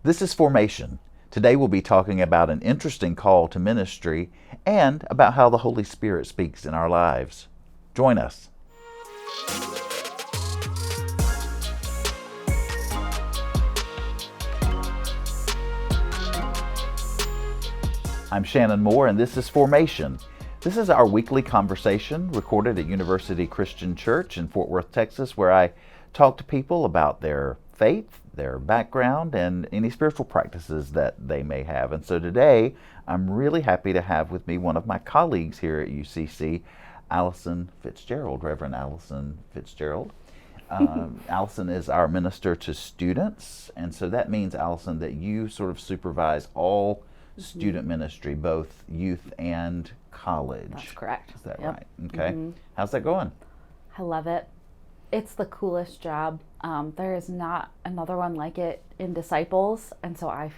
This is Formation. Today we'll be talking about an interesting call to ministry and about how the Holy Spirit speaks in our lives. Join us. I'm Shannon Moore, and this is Formation. This is our weekly conversation recorded at University Christian Church in Fort Worth, Texas, where I talk to people about their faith, their background, and any spiritual practices that they may have. And so today, I'm really happy to have with me one of my colleagues here at UCC, Alison Fitzgerald, Reverend Alison Fitzgerald. Alison is our minister to students, and so that means, Alison, that you sort of supervise all student ministry, both youth and college. That's correct. Is that right? Okay. How's that going? I love it. It's the coolest job. There is not another one like it in Disciples, and so I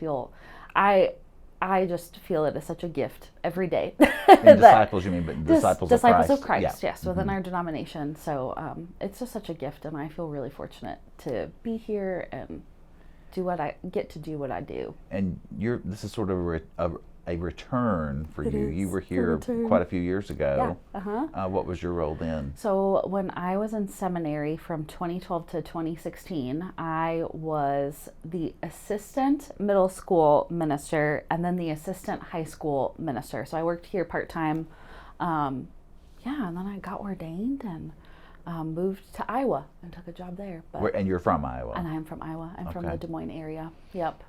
just feel it is such a gift every day. In Disciples, you mean, but Disciples of Christ, yeah. yes, within our denomination. So it's just such a gift, and I feel really fortunate to be here and do what I do. And this is sort of a return for It you. is You were here quite a few years ago. Yeah. What was your role then? So when I was in seminary from 2012 to 2016, I was the assistant middle school minister and then the assistant high school minister. So I worked here part-time. And then I got ordained and moved to Iowa and took a job there. And you're from Iowa? And I'm from Iowa. I'm from the Des Moines area. Yep.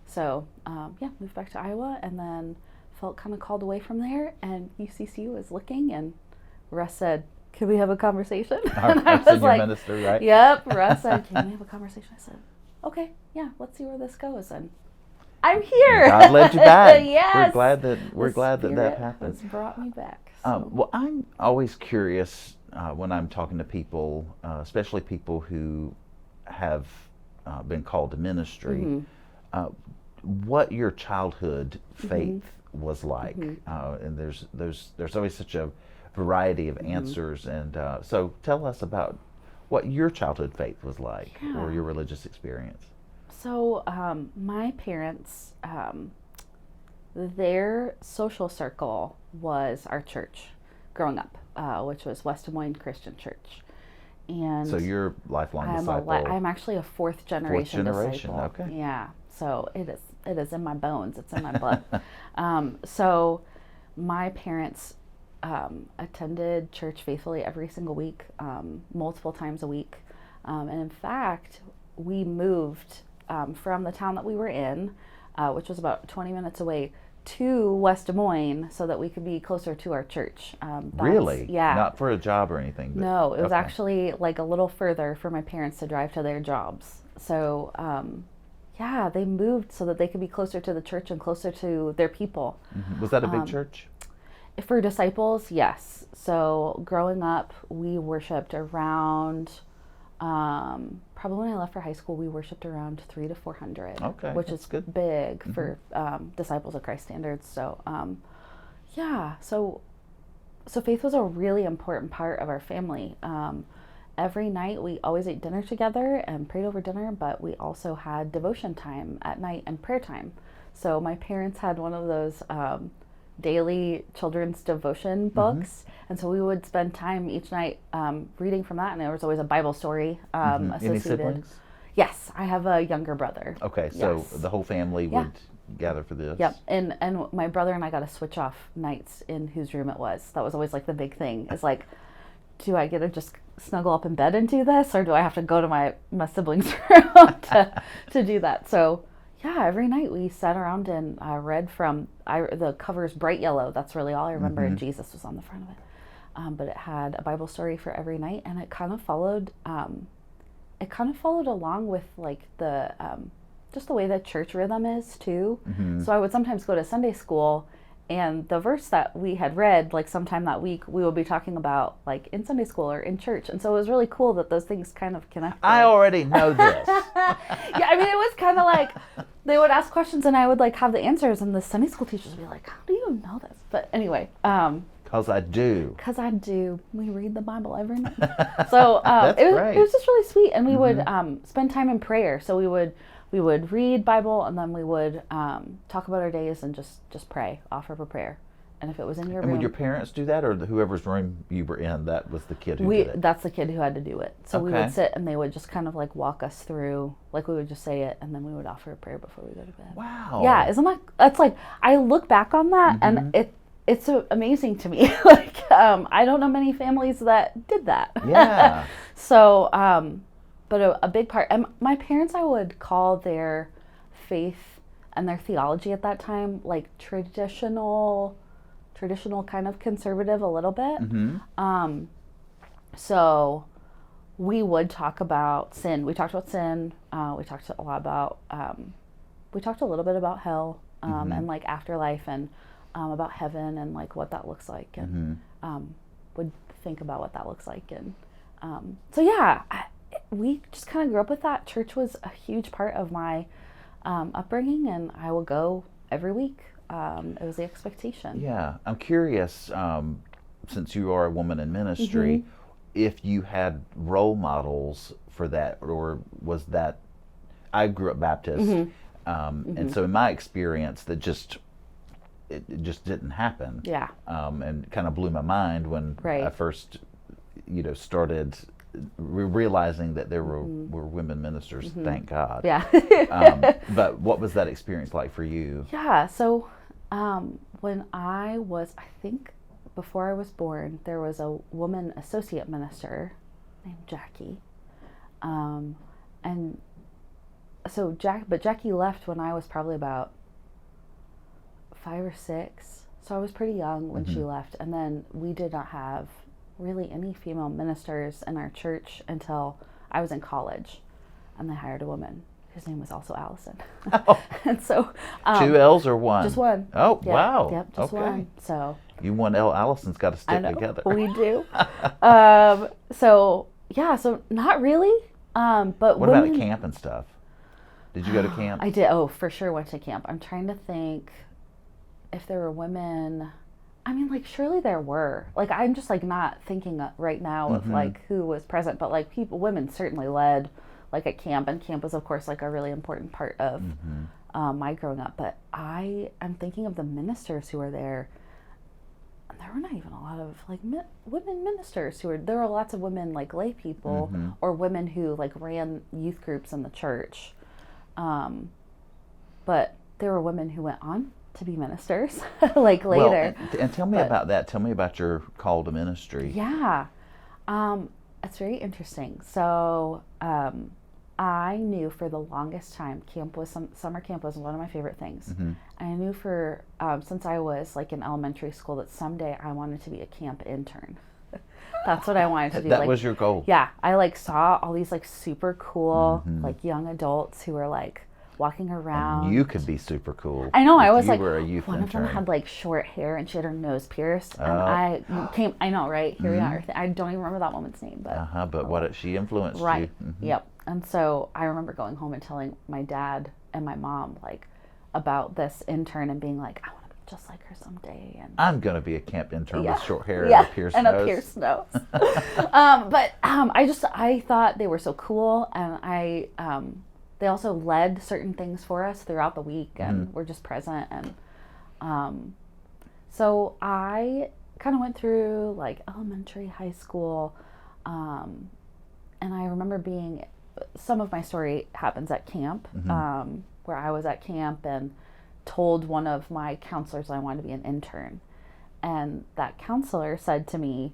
So, moved back to Iowa and then felt kind of called away from there. And UCC was looking, and Russ said, "Can we have a conversation?" And I was like, minister, right? Yep. Russ said, "Can we have a conversation?" I said, "Okay, yeah, let's see where this goes." And I'm here. God led you back. Yes. We're glad that happened. Has brought me back. So. Well, I'm always curious when I'm talking to people, especially people who have been called to ministry. What your childhood faith was like, and there's always such a variety of answers, and so tell us about what your childhood faith was like, or your religious experience. So my parents, their social circle was our church growing up, which was West Des Moines Christian Church. And so you're lifelong disciple. I'm actually a fourth generation disciple. Okay. Yeah. So it is in my bones. It's in my blood. So my parents attended church faithfully every single week, multiple times a week. And in fact, we moved from the town that we were in, which was about 20 minutes away, to West Des Moines so that we could be closer to our church. Really? Yeah. Not for a job or anything? No, it was actually like a little further for my parents to drive to their jobs. So, they moved so that they could be closer to the church and closer to their people. Was that a big church? For Disciples, yes. So growing up, we worshiped around, probably when I left for high school, we worshiped around 300 to 400, which is good. Big for Disciples of Christ standards. So, so faith was a really important part of our family. Every night we always ate dinner together and prayed over dinner, but we also had devotion time at night and prayer time. So my parents had one of those daily children's devotion books, and so we would spend time each night reading from that, and there was always a Bible story associated. Any siblings? Yes, I have a younger brother. Okay, so the whole family would gather for this. Yep, and my brother and I got to switch off nights in whose room it was. That was always like the big thing. It's like, do I get to just snuggle up in bed and do this, or do I have to go to my siblings' room to do that? So every night we sat around and read from the cover's bright yellow. That's really all I remember. And Jesus was on the front of it, but it had a Bible story for every night, and it kind of followed. It kind of followed along with like the just the way that church rhythm is too. So I would sometimes go to Sunday school, and the verse that we had read, like sometime that week, we would be talking about like in Sunday school or in church. And so it was really cool that those things kind of connected. I already know this. Yeah, I mean, it was kind of like they would ask questions and I would like have the answers, and the Sunday school teachers would be like, "How do you know this?" But anyway, Because I do. Because I do. We read the Bible every night. So That's it great. was just really sweet. And we would spend time in prayer. So we would we would read Bible, and then we would talk about our days and just pray, offer up a prayer. And if it was in your And room, would your parents do that, or whoever's room you were in, that was the kid who did it? that's the kid who had to do it. So we Okay. would sit and they would just kind of like walk us through, like we would just say it, and then we would offer a prayer before we go to bed. Wow. Yeah, isn't that's like, I look back on that Mm-hmm. and it's so amazing to me. Like, I don't know many families that did that. Yeah. So, but a big part, and my parents, I would call their faith and their theology at that time like traditional kind of conservative a little bit. Mm-hmm. So we would talk about sin. We talked about sin. We talked a lot about, we talked a little bit about hell, and like afterlife, and about heaven and like what that looks like, and would think about what that looks like. And so yeah, we just kind of grew up with that. Church was a huge part of my upbringing, and I will go every week. It was the expectation. Yeah. I'm curious, since you are a woman in ministry, if you had role models for that, or was that, I grew up Baptist, and so in my experience, that it just didn't happen. Yeah. And kind of blew my mind when Right. I first, started realizing that there were women ministers. Thank God. Yeah. But what was that experience like for you? Yeah. So when I think before I was born, there was a woman associate minister named Jackie. And so Jackie left when I was probably about 5 or 6. So I was pretty young when she left. And then we did not have really any female ministers in our church until I was in college. And they hired a woman whose name was also Alison. Oh. And so 2 L's or one? just one. Oh, Yeah, wow. Yep, just okay. one. So You one L, Allison's got to I stick know, together. we do. So yeah, so not really. But What about at camp and stuff? Did you go to camp? I did. Oh, for sure went to camp. I'm trying to think if there were women. I mean, like, surely there were. Like, I'm just like not thinking right now of like who was present, but like women certainly led like at camp, and camp was of course like a really important part of my growing up. But I am thinking of the ministers who were there. And there were not even a lot of like women ministers there were lots of women like lay people or women who like ran youth groups in the church. But there were women who went on to be ministers like later. Well, and tell me about that. Tell me about your call to ministry. Yeah. It's very interesting. So I knew for the longest time summer camp was one of my favorite things. And I knew for since I was like in elementary school that someday I wanted to be a camp intern. That's what I wanted to do. That was your goal. Yeah, I like saw all these like super cool like young adults who were like walking around. You could be super cool. I know. I was you like, were a youth one intern. of them had like short hair and she had her nose pierced, and Oh. I know, right? Here we are. I don't even remember that woman's name, but But what she influenced right. you. Yep. And so I remember going home and telling my dad and my mom like about this intern and being like, I want to be just like her someday. And I'm going to be a camp intern with short hair yeah, and a pierced and nose. a pierced nose. But I thought they were so cool, and they also led certain things for us throughout the week, and were just present. And so I kind of went through like elementary, high school, and I remember some of my story happens at camp, where I was at camp and told one of my counselors I wanted to be an intern. And that counselor said to me,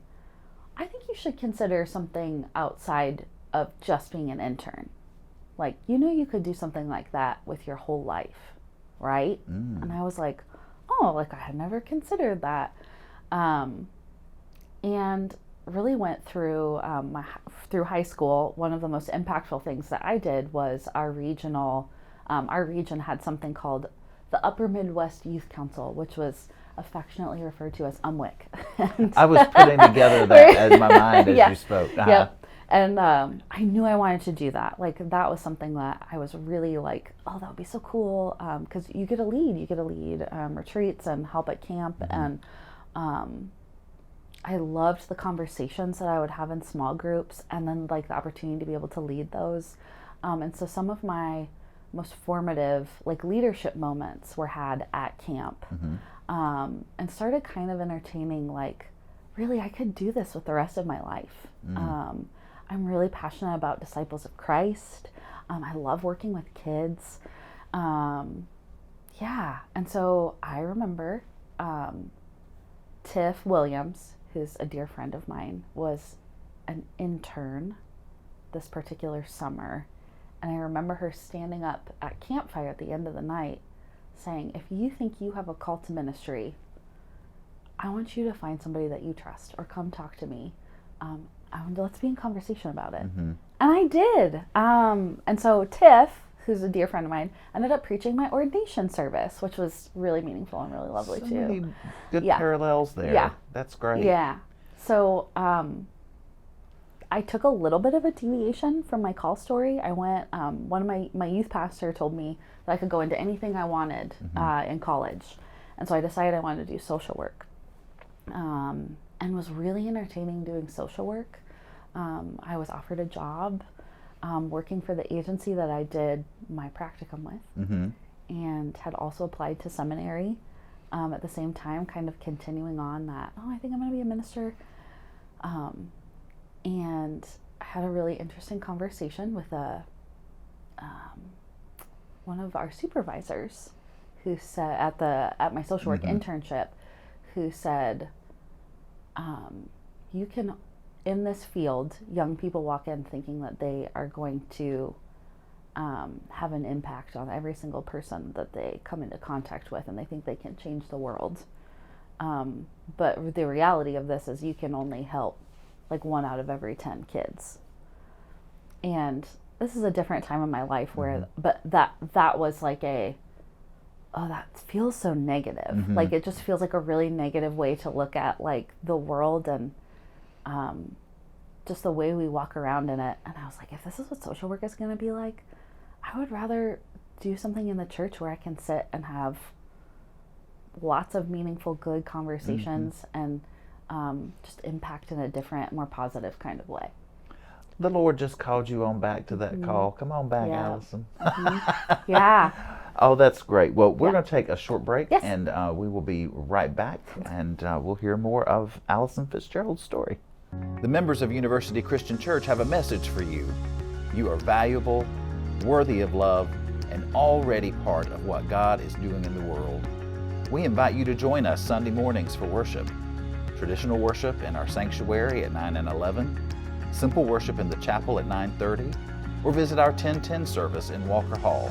I think you should consider something outside of just being an intern. Like, you could do something like that with your whole life, right? And I was like, oh, like I had never considered that. And really went through through high school. One of the most impactful things that I did was our region had something called the Upper Midwest Youth Council, which was affectionately referred to as UMWIC. I was putting together that in my mind as you spoke. Yep. And I knew I wanted to do that. Like, that was something that I was really like, oh, that would be so cool. Because you get to lead retreats and help at camp. And I loved the conversations that I would have in small groups, and then like the opportunity to be able to lead those. And so some of my most formative like leadership moments were had at camp. And started kind of entertaining like, really, I could do this with the rest of my life. I'm really passionate about disciples of Christ. I love working with kids. Yeah, and so I remember Tiff Williams, who's a dear friend of mine, was an intern this particular summer. And I remember her standing up at campfire at the end of the night saying, if you think you have a call to ministry, I want you to find somebody that you trust or come talk to me. Let's be in conversation about it. And I did. And so Tiff, who's a dear friend of mine, ended up preaching my ordination service, which was really meaningful and really lovely too. Many good parallels there. Yeah. That's great. Yeah. So I took a little bit of a deviation from my call story. I went, one of my youth pastor told me that I could go into anything I wanted in college. And so I decided I wanted to do social work. And was really entertaining doing social work. I was offered a job working for the agency that I did my practicum with, and had also applied to seminary at the same time, kind of continuing on that, I think I'm going to be a minister. And I had a really interesting conversation with one of our supervisors who said at my social work internship, who said, you can, in this field, young people walk in thinking that they are going to have an impact on every single person that they come into contact with, and they think they can change the world. But the reality of this is you can only help like 1 out of every 10 kids. And this is a different time in my life where, but that was like that feels so negative. Like it just feels like a really negative way to look at like the world and just the way we walk around in it. And I was like, if this is what social work is going to be like, I would rather do something in the church where I can sit and have lots of meaningful, good conversations and just impact in a different, more positive kind of way. The Lord just called you on back to that call. Come on back, Alison. Yeah. Oh, that's great. Well, we're going to take a short break, Yes. and we will be right back, and we'll hear more of Alison Fitzgerald's story. The members of University Christian Church have a message for you. You are valuable, worthy of love, and already part of what God is doing in the world. We invite you to join us Sunday mornings for worship. Traditional worship in our sanctuary at 9 and 11, simple worship in the chapel at 9:30, or visit our 10:10 service in Walker Hall.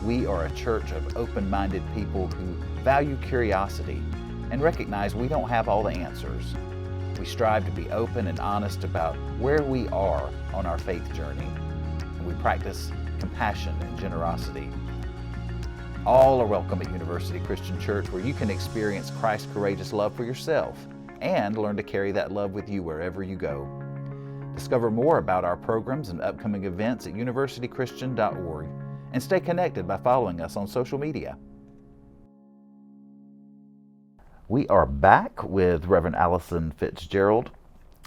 We are a church of open-minded people who value curiosity and recognize we don't have all the answers. We strive to be open and honest about where we are on our faith journey, and we practice compassion and generosity. All are welcome at University Christian Church, where you can experience Christ's courageous love for yourself and learn to carry that love with you wherever you go. Discover more about our programs and upcoming events at universitychristian.org and stay connected by following us on social media. We are back with Reverend Alison Fitzgerald.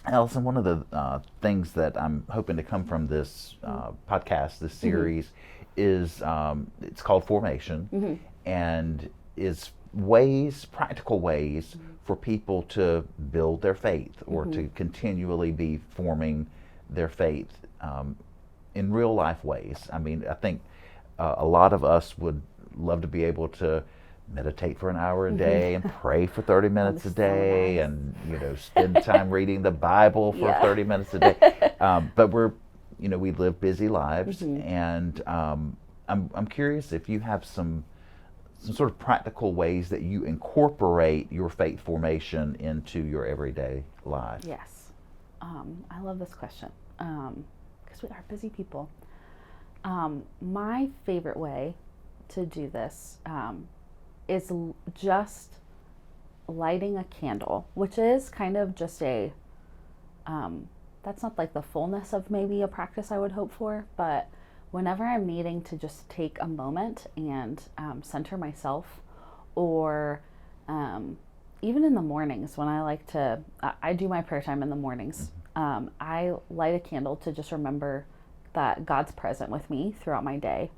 Alison, one of the things that I'm hoping to come from this podcast, this series, is it's called Formation, and is practical ways for people to build their faith or to continually be forming their faith in real life ways. I mean, I think a lot of us would love to be able to meditate for an hour a day and pray for 30 minutes a day, and spend time reading the Bible for 30 minutes a day. But we live busy lives, and I'm curious if you have some sort of practical ways that you incorporate your faith formation into your everyday life. Yes. I love this question because we are busy people. My favorite way to do this is just lighting a candle, which is kind of just that's not like the fullness of maybe a practice I would hope for, but whenever I'm needing to just take a moment and center myself, or even in the mornings when I do my prayer time in the mornings, I light a candle to just remember that God's present with me throughout my day.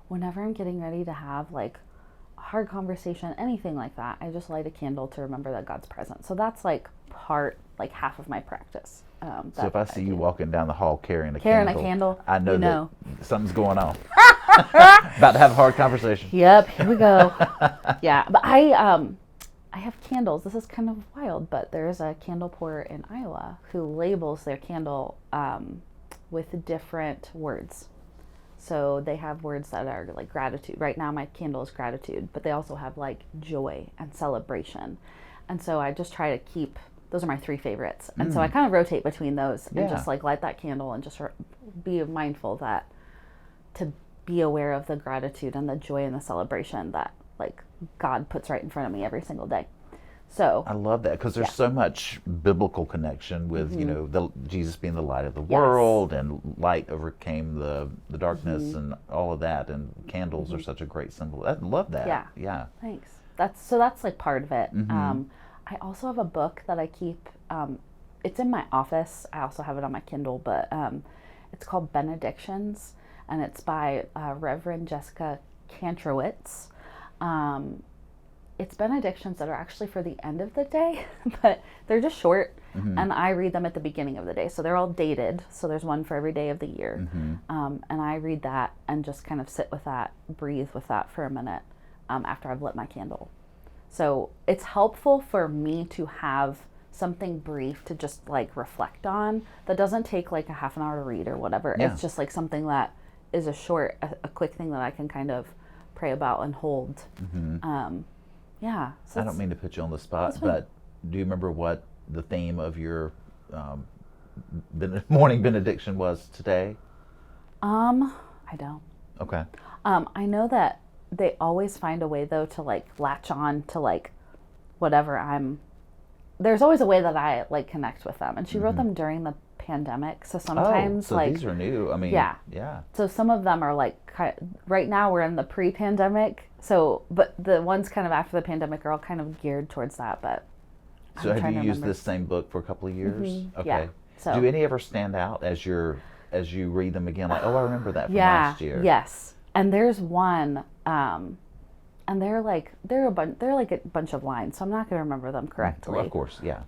Whenever I'm getting ready to have like a hard conversation, anything like that, I just light a candle to remember that God's present. So that's like half of my practice. So if I see you walking down the hall carrying a candle, I know that something's going on. About to have a hard conversation. Yep, here we go. Yeah, but I have candles. This is kind of wild, but there's a candle pourer in Iowa who labels their candle with different words. So they have words that are like gratitude. Right now my candle is gratitude, but they also have like joy and celebration. And so I just try to keep, those are my 3 favorites. And so I kind of rotate between those and just like light that candle and just be mindful that to be aware of the gratitude and the joy and the celebration that like God puts right in front of me every single day. So I love that because there's so much biblical connection with Jesus being the light of the world, and light overcame the darkness and all of that, and candles are such a great symbol. I love that. Yeah. Thanks. That's like part of it. I also have a book that I keep. It's in my office. I also have it on my Kindle, but it's called Benedictions, and it's by Reverend Jessica Kantrowitz. It's benedictions that are actually for the end of the day, but they're just short, and I read them at the beginning of the day. So they're all dated. So there's one for every day of the year. And I read that and just kind of sit with that, breathe with that for a minute after I've lit my candle. So it's helpful for me to have something brief to just like reflect on that doesn't take like a half an hour to read or whatever. It's just like something that is a quick thing that I can kind of pray about and hold. So I don't mean to put you on the spot, but do you remember what the theme of your morning benediction was today? I don't. Okay. I know that they always find a way though to like latch on to like whatever there's always a way that I like connect with them. And she wrote them during the pandemic. So sometimes so like these are new. I mean, yeah. So some of them are like right now we're in the pre-pandemic. So, but the ones kind of after the pandemic are all kind of geared towards that. But so have you used this same book for a couple of years? Okay. Yeah. So do any ever stand out as you read them again? Like, I remember that from last year. Yes. And there's one, and they're like a bunch of lines, so I'm not going to remember them correctly. Well, of course, yeah.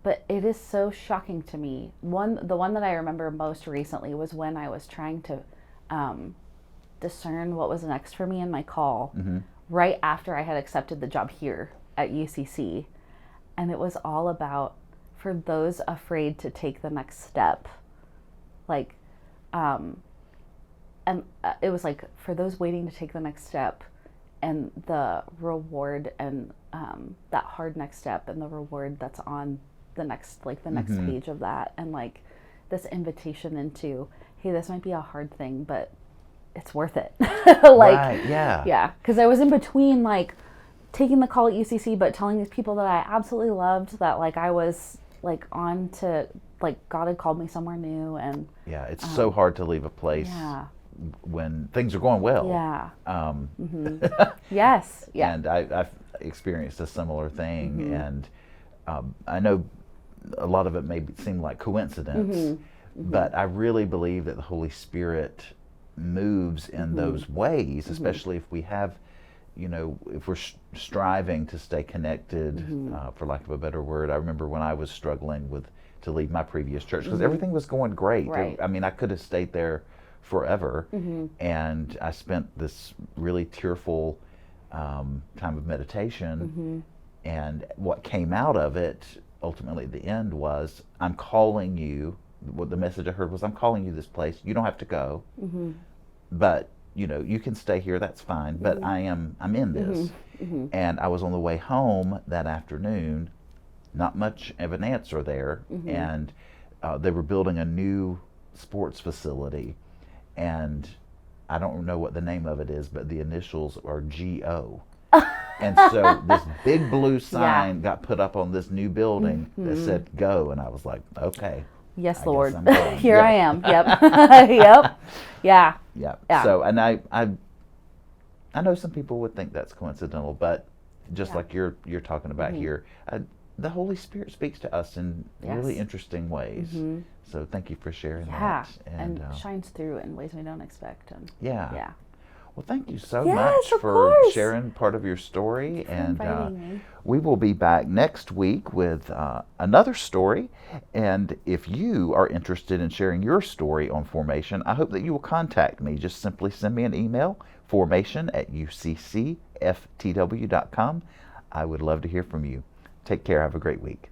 But it is so shocking to me. The one that I remember most recently was when I was trying to discern what was next for me in my call, right after I had accepted the job here at UCC, and it was all about for those afraid to take the next step, like. And it was like for those waiting to take the next step and the reward and that hard next step and the reward that's on the next page of that, and like this invitation into, hey, this might be a hard thing, but it's worth it. Right, yeah. Yeah, because I was in between like taking the call at UCC, but telling these people that I absolutely loved that like I was like on to like God had called me somewhere new, and yeah, it's so hard to leave a place when things are going well. Yeah. Yes. Yeah. And I've experienced a similar thing, and I know a lot of it may seem like coincidence, but I really believe that the Holy Spirit moves in those ways, especially if we have, if we're striving to stay connected, for lack of a better word. I remember when I was struggling to leave my previous church because everything was going great. Right. I mean, I could have stayed there forever, and I spent this really tearful time of meditation, and what came out of it ultimately at the end was, I'm calling you. What the message I heard was, I'm calling you this place. You don't have to go, but you can stay here. That's fine. But I'm in this, and I was on the way home that afternoon. Not much of an answer there, and they were building a new sports facility, and I don't know what the name of it is, but the initials are GO. And so this big blue sign got put up on this new building that said "Go," and I was like, "Okay, yes, Lord, here I am." Yep, yep, yeah. So, and I know some people would think that's coincidental, but just like you're talking about here, the Holy Spirit speaks to us in really Yes. interesting ways. Mhm. So thank you for sharing Yeah, that. and shines through in ways we don't expect. And yeah. yeah, Well, thank you so Yes, much of for course. sharing part of your story. for And inviting me. we will be back next week with another story. And if you are interested in sharing your story on formation, I hope that you will contact me. Just simply send me an email, formation@uccftw.com. I would love to hear from you. Take care. Have a great week.